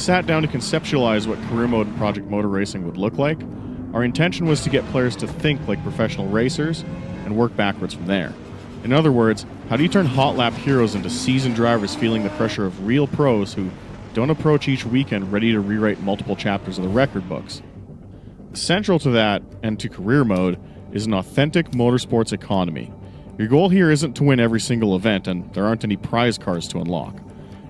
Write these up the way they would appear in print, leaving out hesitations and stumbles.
sat down to conceptualize what career mode in Project Motor Racing would look like, our intention was to get players to think like professional racers and work backwards from there. In other words, how do you turn hot lap heroes into seasoned drivers feeling the pressure of real pros who don't approach each weekend ready to rewrite multiple chapters of the record books? Central to that, and to career mode, is an authentic motorsports economy. Your goal here isn't to win every single event, and there aren't any prize cars to unlock.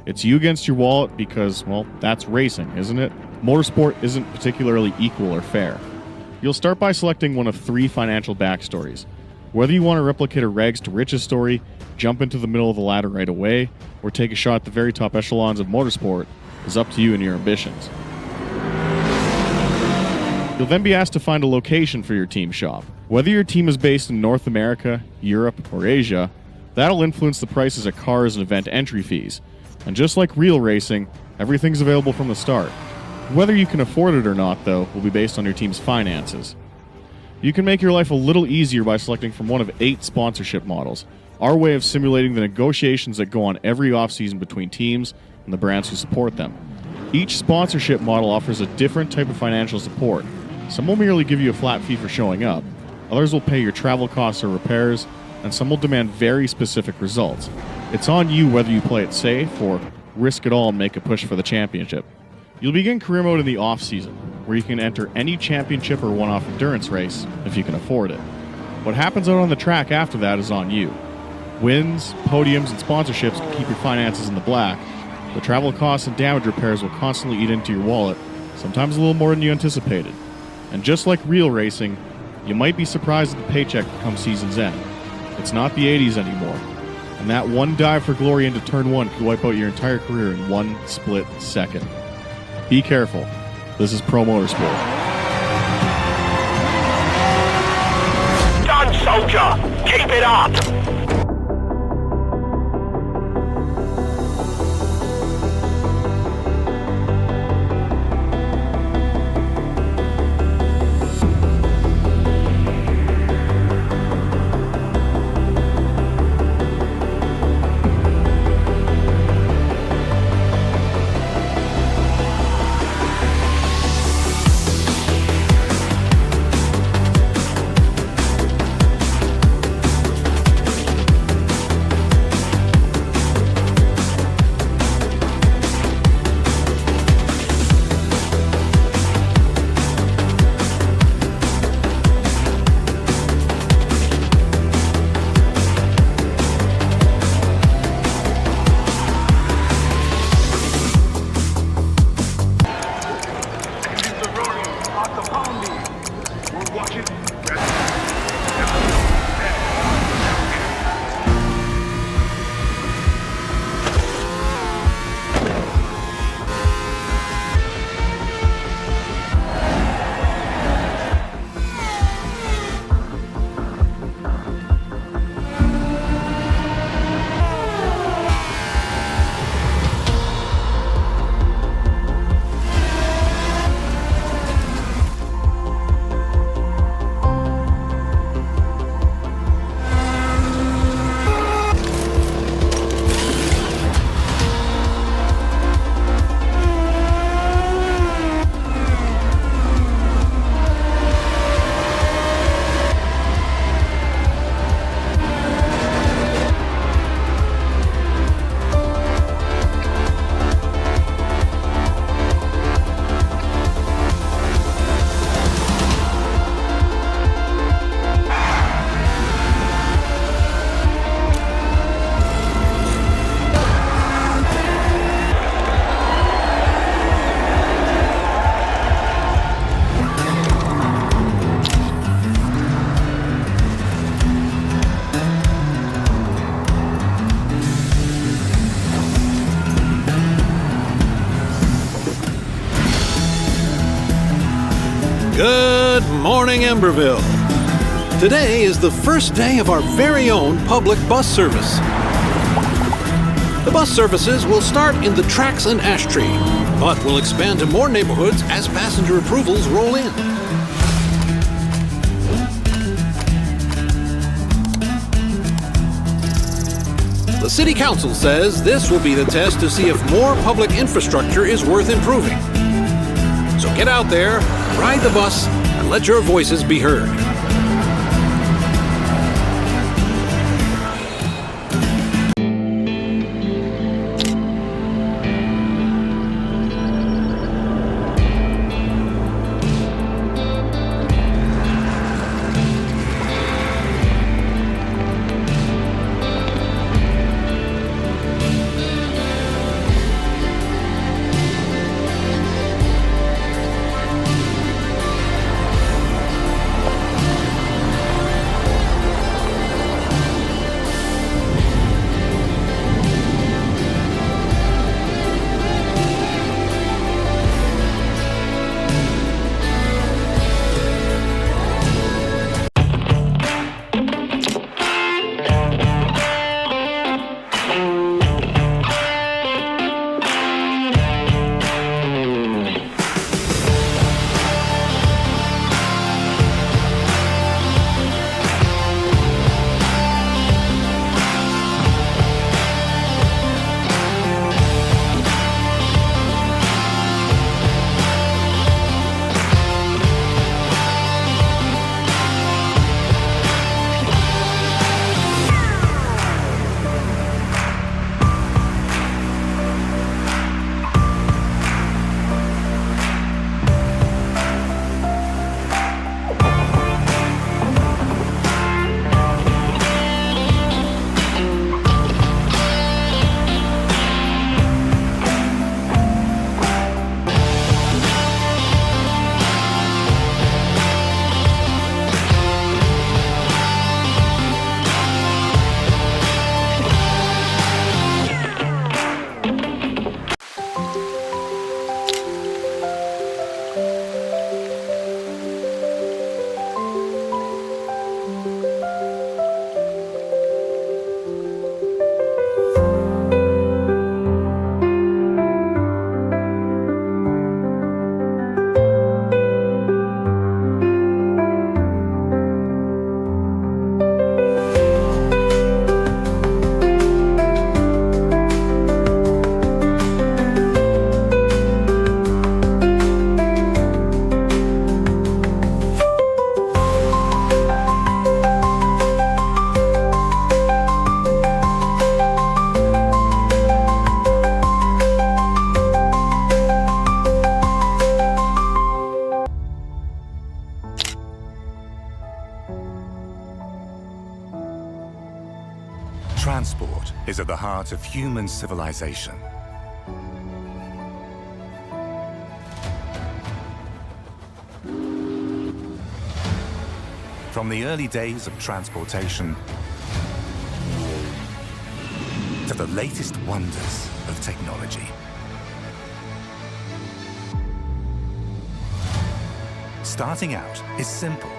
It's you against your wallet because, well, that's racing, isn't it? Motorsport isn't particularly equal or fair. You'll start by selecting one of 3 financial backstories. Whether you want to replicate a rags to riches story, jump into the middle of the ladder right away, or take a shot at the very top echelons of motorsport is up to you and your ambitions. You'll then be asked to find a location for your team shop. Whether your team is based in North America, Europe, or Asia, that'll influence the prices of cars and event entry fees. And just like real racing, everything's available from the start. Whether you can afford it or not, though, will be based on your team's finances. You can make your life a little easier by selecting from one of 8 sponsorship models, our way of simulating the negotiations that go on every offseason between teams and the brands who support them. Each sponsorship model offers a different type of financial support. Some will merely give you a flat fee for showing up, others will pay your travel costs or repairs, and some will demand very specific results. It's on you whether you play it safe or risk it all and make a push for the championship. You'll begin career mode in the off-season, where you can enter any championship or one-off endurance race if you can afford it. What happens out on the track after that is on you. Wins, podiums, and sponsorships can keep your finances in the black, but travel costs and damage repairs will constantly eat into your wallet, sometimes a little more than you anticipated. And just like real racing, you might be surprised at the paycheck come season's end. It's not the 80s anymore, and that one dive for glory into turn 1 could wipe out your entire career in one split second. Be careful. This is Pro Motorsport. Done, soldier! Keep it up! Good morning, Emberville. Today is the first day of our very own public bus service. The bus services will start in the tracks and ash tree, but will expand to more neighborhoods as passenger approvals roll in. The City Council says this will be the test to see if more public infrastructure is worth improving. So get out there, ride the bus, and let your voices be heard. Transport is at the heart of human civilization. From the early days of transportation to the latest wonders of technology. Starting out is simple.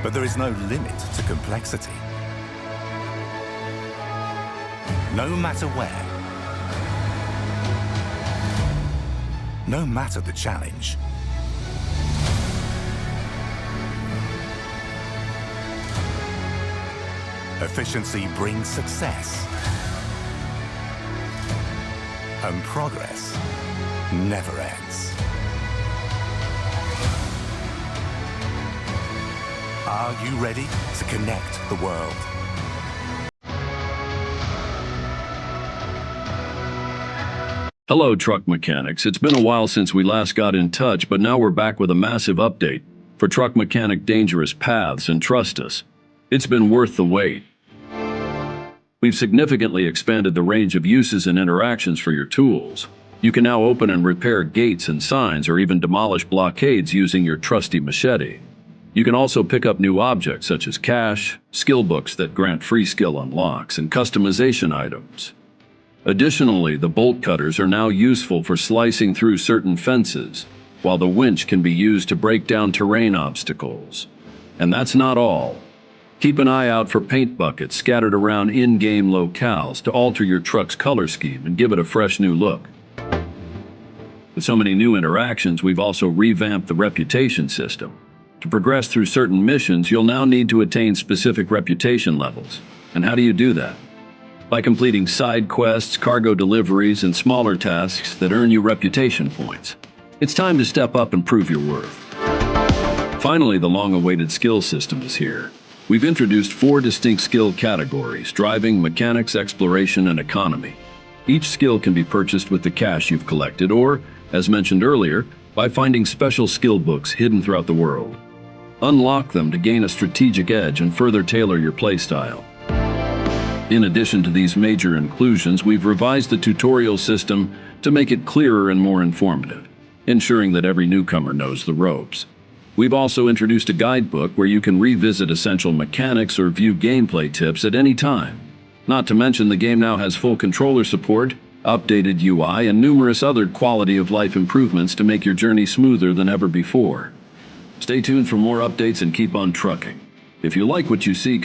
But there is no limit to complexity. No matter where, no matter the challenge, efficiency brings success, and progress never ends. Are you ready to connect the world? Hello, truck mechanics. It's been a while since we last got in touch, but now we're back with a massive update for Truck Mechanic Dangerous Paths, and trust us, it's been worth the wait. We've significantly expanded the range of uses and interactions for your tools. You can now open and repair gates and signs, or even demolish blockades using your trusty machete. You can also pick up new objects such as cash, skill books that grant free skill unlocks, and customization items. Additionally, the bolt cutters are now useful for slicing through certain fences, while the winch can be used to break down terrain obstacles. And that's not all. Keep an eye out for paint buckets scattered around in-game locales to alter your truck's color scheme and give it a fresh new look. With so many new interactions, we've also revamped the reputation system. To progress through certain missions, you'll now need to attain specific reputation levels. And how do you do that? By completing side quests, cargo deliveries, and smaller tasks that earn you reputation points. It's time to step up and prove your worth. Finally, the long-awaited skill system is here. We've introduced 4 distinct skill categories: driving, mechanics, exploration, and economy. Each skill can be purchased with the cash you've collected or, as mentioned earlier, by finding special skill books hidden throughout the world. Unlock them to gain a strategic edge and further tailor your playstyle. In addition to these major inclusions, we've revised the tutorial system to make it clearer and more informative, ensuring that every newcomer knows the ropes. We've also introduced a guidebook where you can revisit essential mechanics or view gameplay tips at any time. Not to mention, the game now has full controller support, updated UI, and numerous other quality-of-life improvements to make your journey smoother than ever before. Stay tuned for more updates and keep on trucking. If you like what you see,